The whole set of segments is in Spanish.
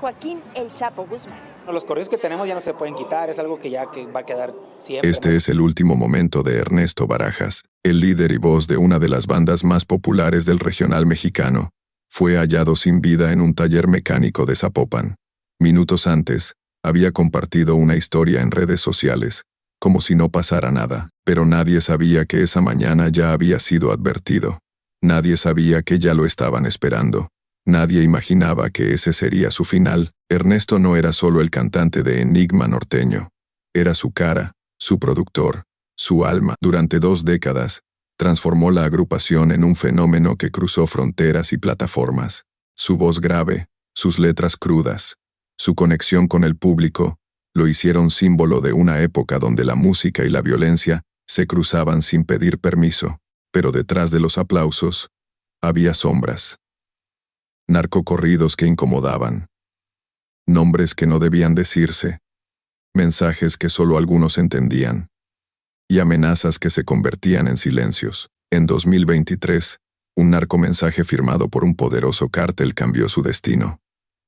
Joaquín El Chapo Guzmán. Los corridos que tenemos ya no se pueden quitar, es algo que va a quedar siempre. Este es el último momento de Ernesto Barajas, el líder y voz de una de las bandas más populares del regional mexicano. Fue hallado sin vida en un taller mecánico de Zapopan. Minutos antes, había compartido una historia en redes sociales, como si no pasara nada, pero nadie sabía que esa mañana ya había sido advertido. Nadie sabía que ya lo estaban esperando. Nadie imaginaba que ese sería su final. Ernesto no era solo el cantante de Enigma Norteño. Era su cara, su productor, su alma. Durante 2 décadas, transformó la agrupación en un fenómeno que cruzó fronteras y plataformas. Su voz grave, sus letras crudas, su conexión con el público, lo hicieron símbolo de una época donde la música y la violencia se cruzaban sin pedir permiso. Pero detrás de los aplausos, había sombras. Narcocorridos que incomodaban. Nombres que no debían decirse. Mensajes que solo algunos entendían. Y amenazas que se convertían en silencios. En 2023, un narcomensaje firmado por un poderoso cártel cambió su destino.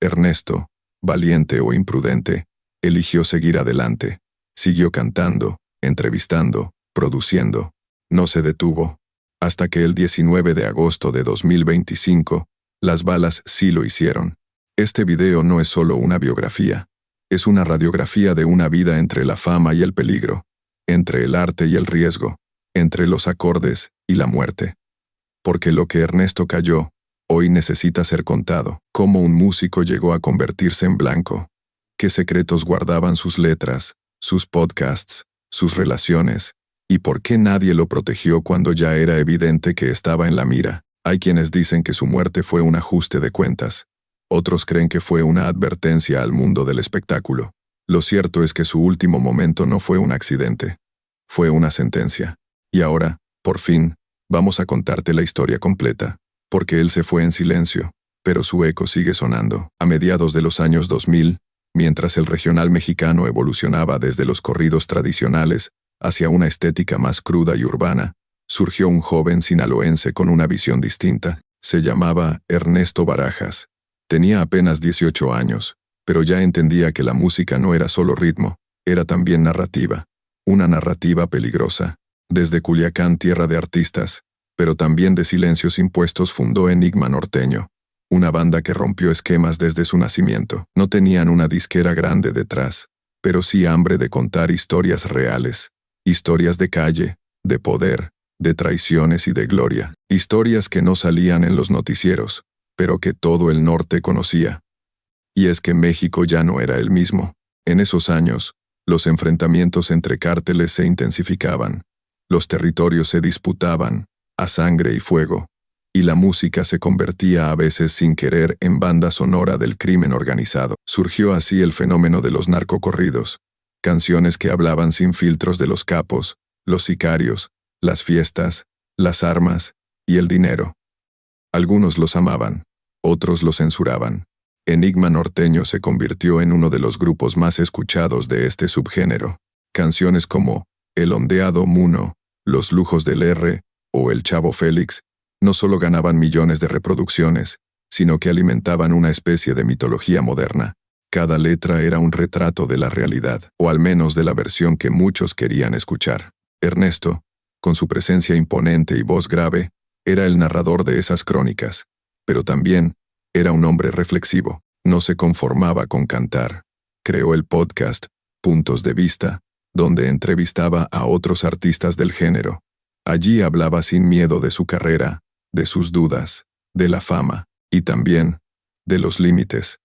Ernesto, valiente o imprudente, eligió seguir adelante. Siguió cantando, entrevistando, produciendo. No se detuvo. Hasta que el 19 de agosto de 2025, las balas sí lo hicieron. Este video no es solo una biografía. Es una radiografía de una vida entre la fama y el peligro, entre el arte y el riesgo, entre los acordes y la muerte. Porque lo que Ernesto cayó, hoy necesita ser contado. Cómo un músico llegó a convertirse en blanco. Qué secretos guardaban sus letras, sus podcasts, sus relaciones, y por qué nadie lo protegió cuando ya era evidente que estaba en la mira. Hay quienes dicen que su muerte fue un ajuste de cuentas. Otros creen que fue una advertencia al mundo del espectáculo. Lo cierto es que su último momento no fue un accidente. Fue una sentencia. Y ahora, por fin, vamos a contarte la historia completa. Porque él se fue en silencio, pero su eco sigue sonando. A mediados de los años 2000, mientras el regional mexicano evolucionaba desde los corridos tradicionales hacia una estética más cruda y urbana, surgió un joven sinaloense con una visión distinta. Se llamaba Ernesto Barajas. Tenía apenas 18 años, pero ya entendía que la música no era solo ritmo, era también narrativa. Una narrativa peligrosa. Desde Culiacán, tierra de artistas, pero también de silencios impuestos, fundó Enigma Norteño, una banda que rompió esquemas desde su nacimiento. No tenían una disquera grande detrás, pero sí hambre de contar historias reales, historias de calle, de poder, de traiciones y de gloria, historias que no salían en los noticieros, pero que todo el norte conocía. Y es que México ya no era el mismo. En esos años, los enfrentamientos entre cárteles se intensificaban, los territorios se disputaban, a sangre y fuego, y la música se convertía a veces sin querer en banda sonora del crimen organizado. Surgió así el fenómeno de los narcocorridos, canciones que hablaban sin filtros de los capos, los sicarios, las fiestas, las armas y el dinero. Algunos los amaban, otros los censuraban. Enigma Norteño se convirtió en uno de los grupos más escuchados de este subgénero. Canciones como El Ondeado Muno, Los Lujos del R o El Chavo Félix no solo ganaban millones de reproducciones, sino que alimentaban una especie de mitología moderna. Cada letra era un retrato de la realidad, o al menos de la versión que muchos querían escuchar. Ernesto, con su presencia imponente y voz grave, era el narrador de esas crónicas, pero también era un hombre reflexivo. No se conformaba con cantar. Creó el podcast Puntos de Vista, donde entrevistaba a otros artistas del género. Allí hablaba sin miedo de su carrera, de sus dudas, de la fama, y también de los límites.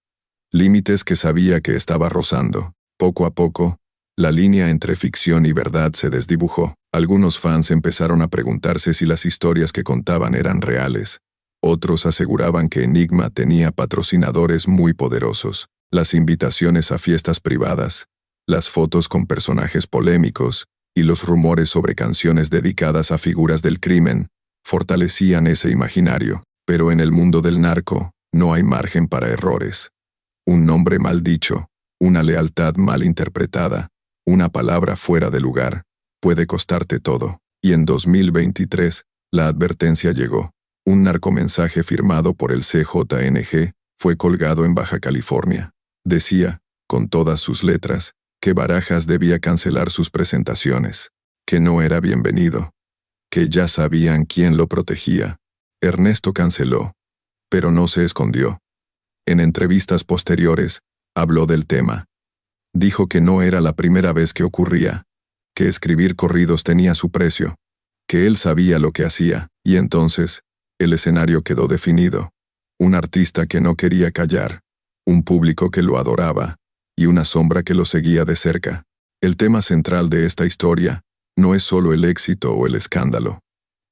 Límites que sabía que estaba rozando. Poco a poco, la línea entre ficción y verdad se desdibujó. Algunos fans empezaron a preguntarse si las historias que contaban eran reales. Otros aseguraban que Enigma tenía patrocinadores muy poderosos. Las invitaciones a fiestas privadas, las fotos con personajes polémicos y los rumores sobre canciones dedicadas a figuras del crimen fortalecían ese imaginario. Pero en el mundo del narco no hay margen para errores. Un nombre mal dicho, una lealtad mal interpretada, una palabra fuera de lugar, puede costarte todo. Y en 2023, la advertencia llegó. Un narcomensaje firmado por el CJNG fue colgado en Baja California. Decía, con todas sus letras, que Barajas debía cancelar sus presentaciones, que no era bienvenido, que ya sabían quién lo protegía. Ernesto canceló, pero no se escondió. En entrevistas posteriores, habló del tema. Dijo que no era la primera vez que ocurría, que escribir corridos tenía su precio, que él sabía lo que hacía, y entonces, el escenario quedó definido. Un artista que no quería callar, un público que lo adoraba, y una sombra que lo seguía de cerca. El tema central de esta historia no es solo el éxito o el escándalo.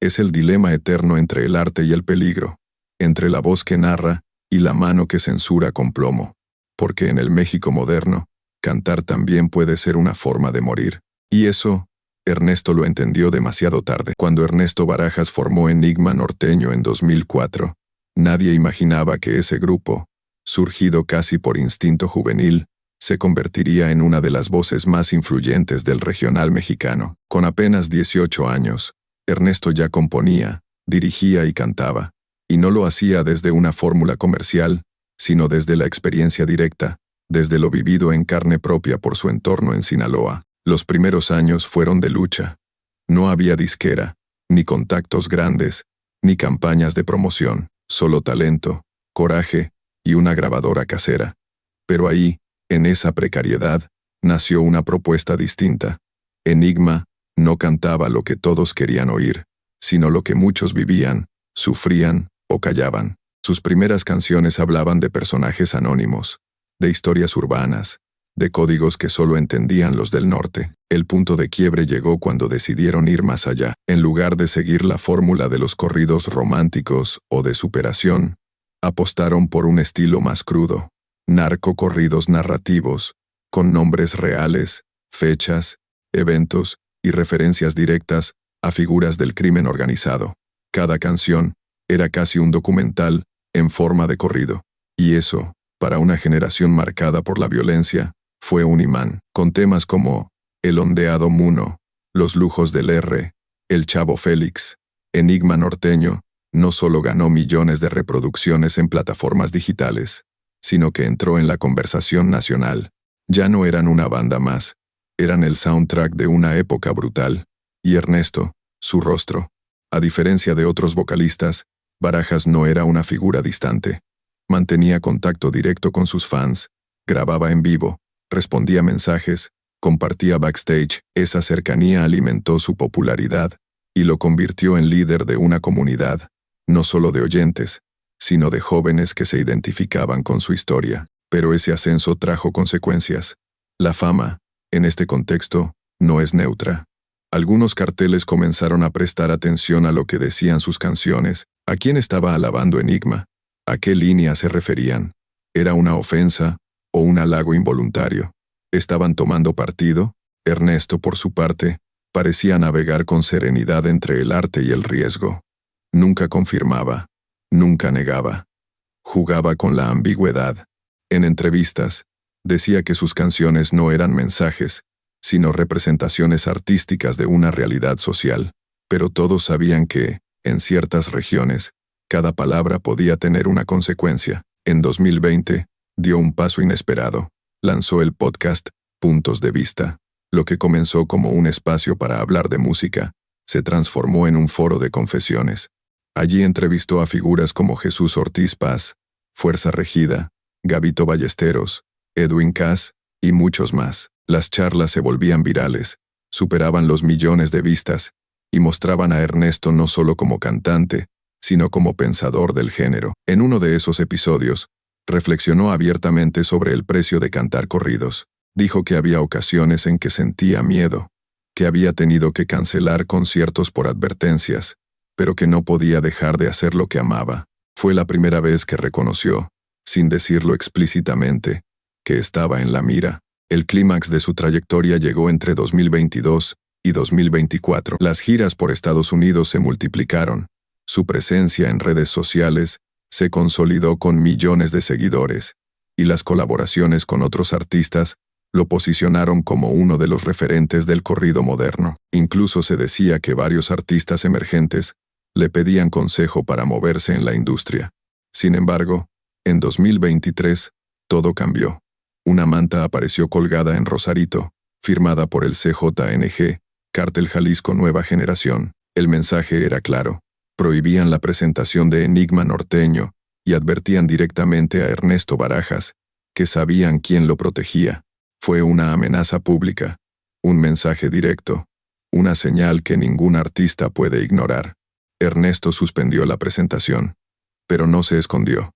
Es el dilema eterno entre el arte y el peligro, entre la voz que narra y la mano que censura con plomo. Porque en el México moderno, cantar también puede ser una forma de morir. Y eso, Ernesto lo entendió demasiado tarde. Cuando Ernesto Barajas formó Enigma Norteño en 2004, nadie imaginaba que ese grupo, surgido casi por instinto juvenil, se convertiría en una de las voces más influyentes del regional mexicano. Con apenas 18 años, Ernesto ya componía, dirigía y cantaba, y no lo hacía desde una fórmula comercial, sino desde la experiencia directa, desde lo vivido en carne propia por su entorno en Sinaloa. Los primeros años fueron de lucha. No había disquera, ni contactos grandes, ni campañas de promoción, solo talento, coraje y una grabadora casera. Pero ahí, en esa precariedad, nació una propuesta distinta. Enigma no cantaba lo que todos querían oír, sino lo que muchos vivían, sufrían o callaban. Sus primeras canciones hablaban de personajes anónimos, de historias urbanas, de códigos que solo entendían los del norte. El punto de quiebre llegó cuando decidieron ir más allá. En lugar de seguir la fórmula de los corridos románticos o de superación, apostaron por un estilo más crudo, narcocorridos narrativos, con nombres reales, fechas, eventos y referencias directas a figuras del crimen organizado. Cada canción era casi un documental en forma de corrido. Y eso, para una generación marcada por la violencia, fue un imán, con temas como El ondeado Muno, Los lujos del R, El Chavo Félix. Enigma Norteño no solo ganó millones de reproducciones en plataformas digitales, sino que entró en la conversación nacional. Ya no eran una banda más, eran el soundtrack de una época brutal, y Ernesto, su rostro. A diferencia de otros vocalistas, Barajas no era una figura distante. Mantenía contacto directo con sus fans, grababa en vivo, respondía mensajes, compartía backstage. Esa cercanía alimentó su popularidad y lo convirtió en líder de una comunidad, no solo de oyentes, sino de jóvenes que se identificaban con su historia. Pero ese ascenso trajo consecuencias. La fama, en este contexto, no es neutra. Algunos carteles comenzaron a prestar atención a lo que decían sus canciones. ¿A quién estaba alabando Enigma? ¿A qué línea se referían? ¿Era una ofensa o un halago involuntario? ¿Estaban tomando partido? Ernesto, por su parte, parecía navegar con serenidad entre el arte y el riesgo. Nunca confirmaba, nunca negaba. Jugaba con la ambigüedad. En entrevistas, decía que sus canciones no eran mensajes, sino representaciones artísticas de una realidad social. Pero todos sabían que, en ciertas regiones, cada palabra podía tener una consecuencia. En 2020, dio un paso inesperado. Lanzó el podcast Puntos de Vista. Lo que comenzó como un espacio para hablar de música, se transformó en un foro de confesiones. Allí entrevistó a figuras como Jesús Ortiz Paz, Fuerza Regida, Gabito Ballesteros, Edwin Cass y muchos más. Las charlas se volvían virales, superaban los millones de vistas, y mostraban a Ernesto no solo como cantante, sino como pensador del género. En uno de esos episodios, reflexionó abiertamente sobre el precio de cantar corridos. Dijo que había ocasiones en que sentía miedo, que había tenido que cancelar conciertos por advertencias, pero que no podía dejar de hacer lo que amaba. Fue la primera vez que reconoció, sin decirlo explícitamente, que estaba en la mira. El clímax de su trayectoria llegó entre 2022 y 2024. Las giras por Estados Unidos se multiplicaron. Su presencia en redes sociales se consolidó con millones de seguidores, y las colaboraciones con otros artistas lo posicionaron como uno de los referentes del corrido moderno. Incluso se decía que varios artistas emergentes le pedían consejo para moverse en la industria. Sin embargo, en 2023, todo cambió. Una manta apareció colgada en Rosarito, firmada por el CJNG, Cártel Jalisco Nueva Generación. El mensaje era claro. Prohibían la presentación de Enigma Norteño y advertían directamente a Ernesto Barajas, que sabían quién lo protegía. Fue una amenaza pública, un mensaje directo, una señal que ningún artista puede ignorar. Ernesto suspendió la presentación, pero no se escondió.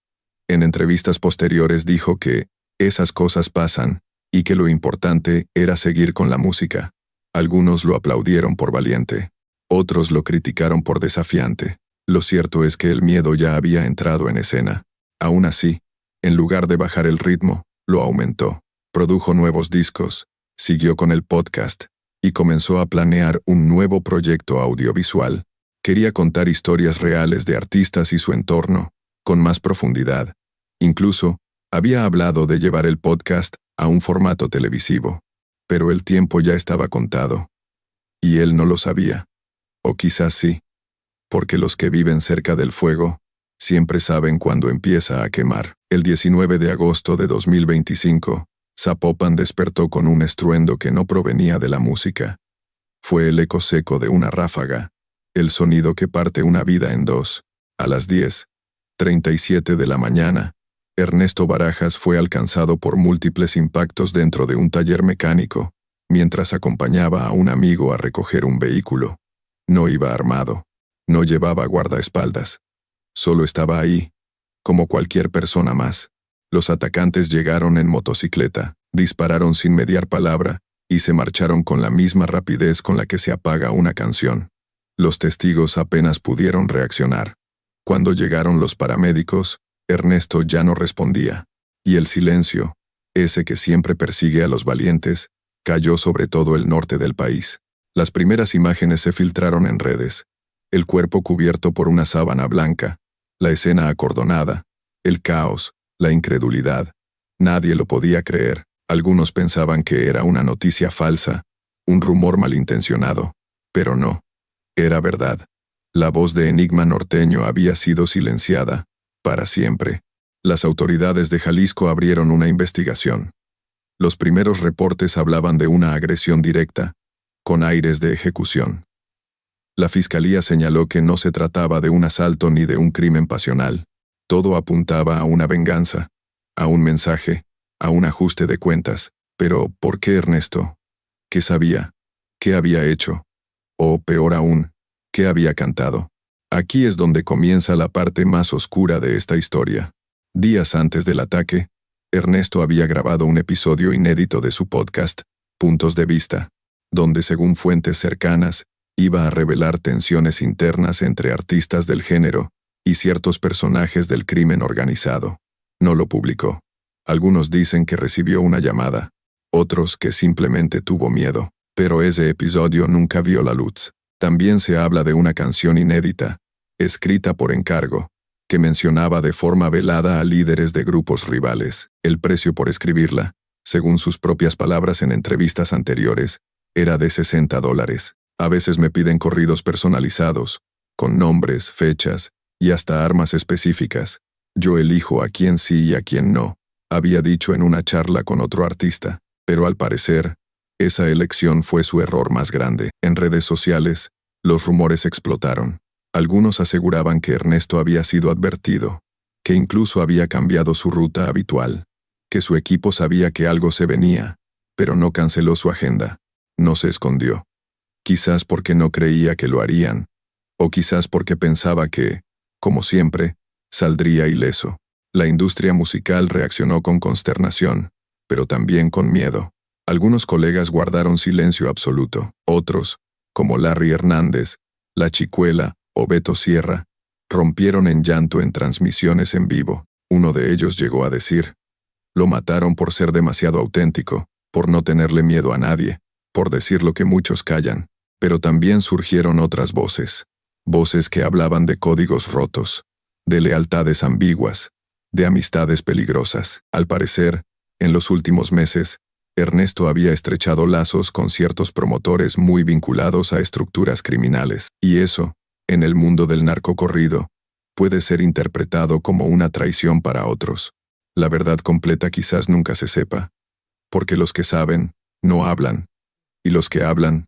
En entrevistas posteriores dijo que esas cosas pasan y que lo importante era seguir con la música. Algunos lo aplaudieron por valiente, otros lo criticaron por desafiante. Lo cierto es que el miedo ya había entrado en escena. Aún así, en lugar de bajar el ritmo, lo aumentó. Produjo nuevos discos, siguió con el podcast y comenzó a planear un nuevo proyecto audiovisual. Quería contar historias reales de artistas y su entorno, con más profundidad. Incluso, había hablado de llevar el podcast a un formato televisivo. Pero el tiempo ya estaba contado. Y él no lo sabía. O quizás sí. Porque los que viven cerca del fuego siempre saben cuándo empieza a quemar. El 19 de agosto de 2025, Zapopan despertó con un estruendo que no provenía de la música. Fue el eco seco de una ráfaga, el sonido que parte una vida en dos. A las 10:37 de la mañana, Ernesto Barajas fue alcanzado por múltiples impactos dentro de un taller mecánico, mientras acompañaba a un amigo a recoger un vehículo. No iba armado. No llevaba guardaespaldas. Solo estaba ahí, como cualquier persona más. Los atacantes llegaron en motocicleta, dispararon sin mediar palabra, y se marcharon con la misma rapidez con la que se apaga una canción. Los testigos apenas pudieron reaccionar. Cuando llegaron los paramédicos, Ernesto ya no respondía. Y el silencio, ese que siempre persigue a los valientes, cayó sobre todo el norte del país. Las primeras imágenes se filtraron en redes. El cuerpo cubierto por una sábana blanca, la escena acordonada, el caos, la incredulidad. Nadie lo podía creer. Algunos pensaban que era una noticia falsa, un rumor malintencionado. Pero no. Era verdad. La voz de Enigma Norteño había sido silenciada, para siempre. Las autoridades de Jalisco abrieron una investigación. Los primeros reportes hablaban de una agresión directa, con aires de ejecución. La fiscalía señaló que no se trataba de un asalto ni de un crimen pasional. Todo apuntaba a una venganza, a un mensaje, a un ajuste de cuentas. Pero, ¿por qué Ernesto? ¿Qué sabía? ¿Qué había hecho? O, peor aún, ¿qué había cantado? Aquí es donde comienza la parte más oscura de esta historia. Días antes del ataque, Ernesto había grabado un episodio inédito de su podcast, Puntos de Vista, donde según fuentes cercanas, iba a revelar tensiones internas entre artistas del género y ciertos personajes del crimen organizado. No lo publicó. Algunos dicen que recibió una llamada, otros que simplemente tuvo miedo, pero ese episodio nunca vio la luz. También se habla de una canción inédita, escrita por encargo, que mencionaba de forma velada a líderes de grupos rivales. El precio por escribirla, según sus propias palabras en entrevistas anteriores, era de $60. A veces me piden corridos personalizados, con nombres, fechas y hasta armas específicas. Yo elijo a quién sí y a quién no, había dicho en una charla con otro artista, pero al parecer, esa elección fue su error más grande. En redes sociales, los rumores explotaron. Algunos aseguraban que Ernesto había sido advertido, que incluso había cambiado su ruta habitual, que su equipo sabía que algo se venía, pero no canceló su agenda, no se escondió. Quizás porque no creía que lo harían, o quizás porque pensaba que, como siempre, saldría ileso. La industria musical reaccionó con consternación, pero también con miedo. Algunos colegas guardaron silencio absoluto, otros, como Larry Hernández, La Chicuela o Beto Sierra, rompieron en llanto en transmisiones en vivo. Uno de ellos llegó a decir, lo mataron por ser demasiado auténtico, por no tenerle miedo a nadie, por decir lo que muchos callan. Pero también surgieron otras voces, voces que hablaban de códigos rotos, de lealtades ambiguas, de amistades peligrosas. Al parecer, en los últimos meses, Ernesto había estrechado lazos con ciertos promotores muy vinculados a estructuras criminales, y eso, en el mundo del narcocorrido, puede ser interpretado como una traición para otros. La verdad completa quizás nunca se sepa, porque los que saben, no hablan, y los que hablan,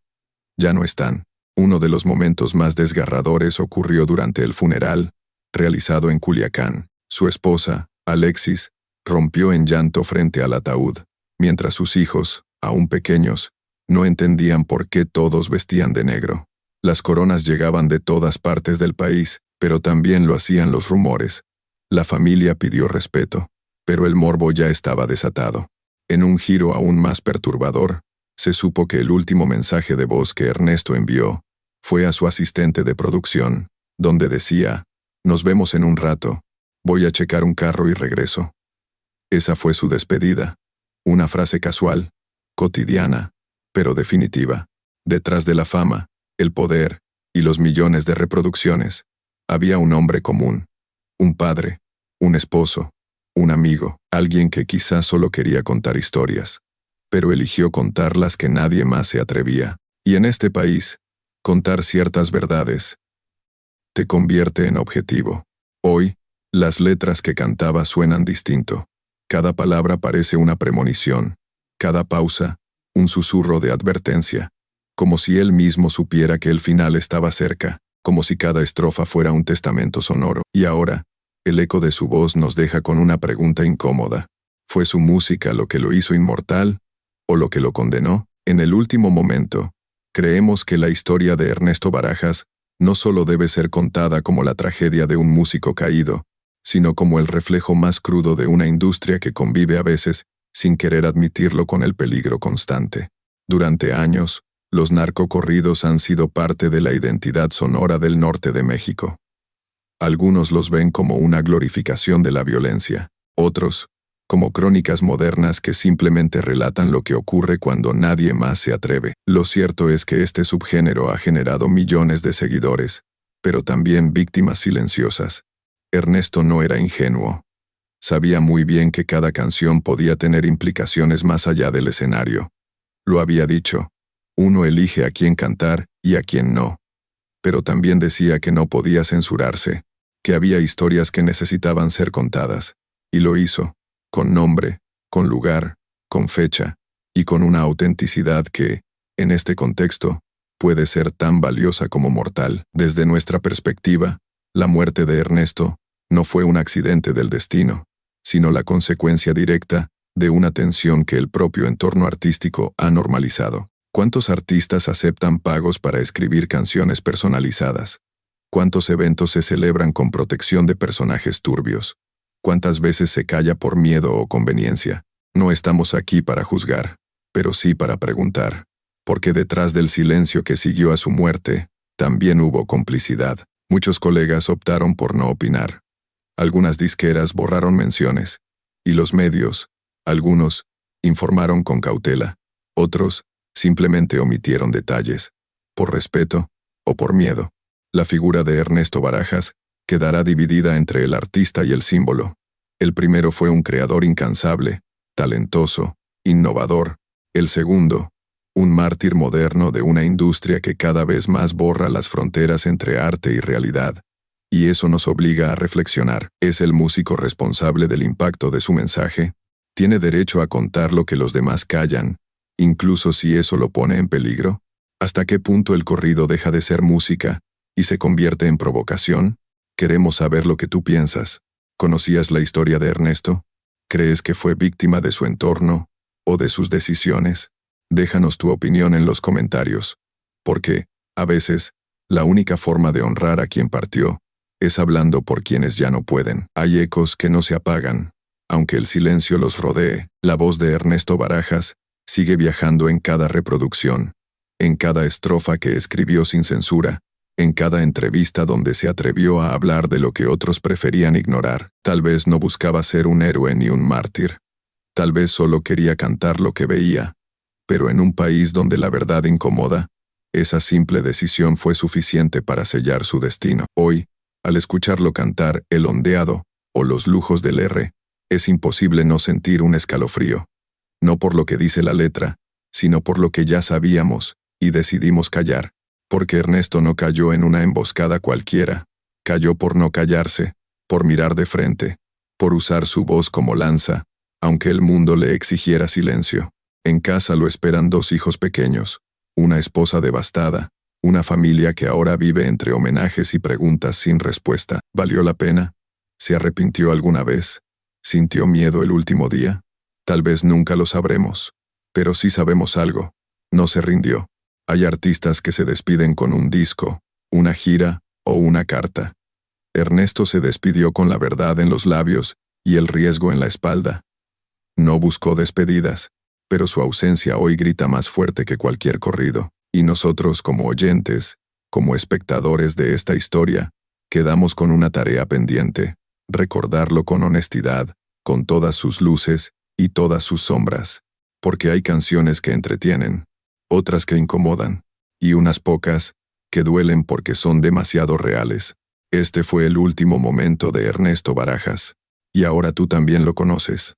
ya no están. Uno de los momentos más desgarradores ocurrió durante el funeral, realizado en Culiacán. Su esposa, Alexis, rompió en llanto frente al ataúd, mientras sus hijos, aún pequeños, no entendían por qué todos vestían de negro. Las coronas llegaban de todas partes del país, pero también lo hacían los rumores. La familia pidió respeto, pero el morbo ya estaba desatado. En un giro aún más perturbador, se supo que el último mensaje de voz que Ernesto envió fue a su asistente de producción, donde decía: «Nos vemos en un rato, voy a checar un carro y regreso». Esa fue su despedida. Una frase casual, cotidiana, pero definitiva. Detrás de la fama, el poder y los millones de reproducciones, había un hombre común, un padre, un esposo, un amigo, alguien que quizás solo quería contar historias, pero eligió contar las que nadie más se atrevía. Y en este país, contar ciertas verdades te convierte en objetivo. Hoy, las letras que cantaba suenan distinto. Cada palabra parece una premonición, cada pausa, un susurro de advertencia, como si él mismo supiera que el final estaba cerca, como si cada estrofa fuera un testamento sonoro. Y ahora, el eco de su voz nos deja con una pregunta incómoda. ¿Fue su música lo que lo hizo inmortal, o lo que lo condenó? En el último momento, creemos que la historia de Ernesto Barajas no solo debe ser contada como la tragedia de un músico caído, sino como el reflejo más crudo de una industria que convive a veces, sin querer admitirlo, con el peligro constante. Durante años, los narcocorridos han sido parte de la identidad sonora del norte de México. Algunos los ven como una glorificación de la violencia, otros, como crónicas modernas que simplemente relatan lo que ocurre cuando nadie más se atreve. Lo cierto es que este subgénero ha generado millones de seguidores, pero también víctimas silenciosas. Ernesto no era ingenuo. Sabía muy bien que cada canción podía tener implicaciones más allá del escenario. Lo había dicho: uno elige a quién cantar y a quién no. Pero también decía que no podía censurarse, que había historias que necesitaban ser contadas, y lo hizo, con nombre, con lugar, con fecha, y con una autenticidad que, en este contexto, puede ser tan valiosa como mortal. Desde nuestra perspectiva, la muerte de Ernesto no fue un accidente del destino, sino la consecuencia directa de una tensión que el propio entorno artístico ha normalizado. ¿Cuántos artistas aceptan pagos para escribir canciones personalizadas? ¿Cuántos eventos se celebran con protección de personajes turbios? ¿Cuántas veces se calla por miedo o conveniencia? No estamos aquí para juzgar, pero sí para preguntar, porque detrás del silencio que siguió a su muerte, también hubo complicidad. Muchos colegas optaron por no opinar. Algunas disqueras borraron menciones, y los medios, algunos, informaron con cautela, otros, simplemente omitieron detalles, por respeto o por miedo. La figura de Ernesto Barajas quedará dividida entre el artista y el símbolo. El primero fue un creador incansable, talentoso, innovador. El segundo, un mártir moderno de una industria que cada vez más borra las fronteras entre arte y realidad. Y eso nos obliga a reflexionar. ¿Es el músico responsable del impacto de su mensaje? ¿Tiene derecho a contar lo que los demás callan, incluso si eso lo pone en peligro? ¿Hasta qué punto el corrido deja de ser música y se convierte en provocación? Queremos saber lo que tú piensas. ¿Conocías la historia de Ernesto? ¿Crees que fue víctima de su entorno o de sus decisiones? Déjanos tu opinión en los comentarios, porque, a veces, la única forma de honrar a quien partió es hablando por quienes ya no pueden. Hay ecos que no se apagan, aunque el silencio los rodee. La voz de Ernesto Barajas sigue viajando en cada reproducción, en cada estrofa que escribió sin censura, en cada entrevista donde se atrevió a hablar de lo que otros preferían ignorar. Tal vez no buscaba ser un héroe ni un mártir. Tal vez solo quería cantar lo que veía. Pero en un país donde la verdad incomoda, esa simple decisión fue suficiente para sellar su destino. Hoy, al escucharlo cantar El Ondeado o Los Lujos del R, es imposible no sentir un escalofrío. No por lo que dice la letra, sino por lo que ya sabíamos y decidimos callar. Porque Ernesto no cayó en una emboscada cualquiera, cayó por no callarse, por mirar de frente, por usar su voz como lanza, aunque el mundo le exigiera silencio. En casa lo esperan 2 hijos pequeños, una esposa devastada, una familia que ahora vive entre homenajes y preguntas sin respuesta. ¿Valió la pena? ¿Se arrepintió alguna vez? ¿Sintió miedo el último día? Tal vez nunca lo sabremos. Pero sí sabemos algo. No se rindió. Hay artistas que se despiden con un disco, una gira o una carta. Ernesto se despidió con la verdad en los labios y el riesgo en la espalda. No buscó despedidas, pero su ausencia hoy grita más fuerte que cualquier corrido. Y nosotros, como oyentes, como espectadores de esta historia, quedamos con una tarea pendiente: recordarlo con honestidad, con todas sus luces y todas sus sombras. Porque hay canciones que entretienen, otras que incomodan, y unas pocas que duelen porque son demasiado reales. Este fue el último momento de Ernesto Barajas. Y ahora tú también lo conoces.